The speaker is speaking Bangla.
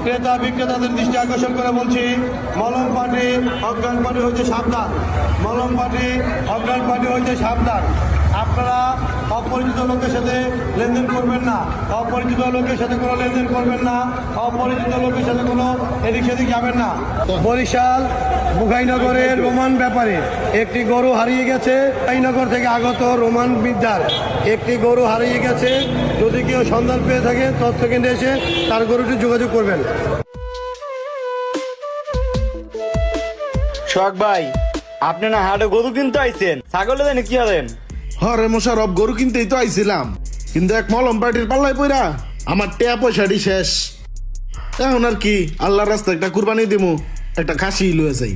ক্রেতা বিক্রেতাদের দৃষ্টি আকর্ষণ করে বলছি, মলম পার্টি অজ্ঞান পার্টি হচ্ছে সাবধান। মলম পার্টি অজ্ঞান পার্টি হচ্ছে সাবধান। আপনারা অপরিচিত লোকের সাথে লেনদেন করবেন না, অপরিচিত লোকের সাথে কোনো লেনদেন করবেন না, অপরিচিত লোকের সাথে কোনো এদিক সেদিক যাবেন না। বরিশাল মুখাইনগরের রোমান ব্যাপারে একটি গরু হারিয়ে গেছে। মুখাইনগর থেকে আগত রোমান বিদ্যার একটি গরু হারিয়ে গেছে। যদি কেউ সন্ধান পেয়ে থাকে তথ্য কেন্দ্রে এসে তার গরুটি যোগাযোগ করবেন। শখ ভাই, আপনি না হাটে গরু কিনতে আইছেন, ছাগল দেন কি হলেন? হরে মোশারফ, গরু কিনতেই তো আইছিলাম, কিন্তু এক মলম পার্টির পাল্লাই পইরা আমার টেয়া পয়সাটি শেষ। এখন আর কি, আল্লাহর রাস্তায় একটা কুরবানি দিমু, একটা খাসি লুয়ে যাই।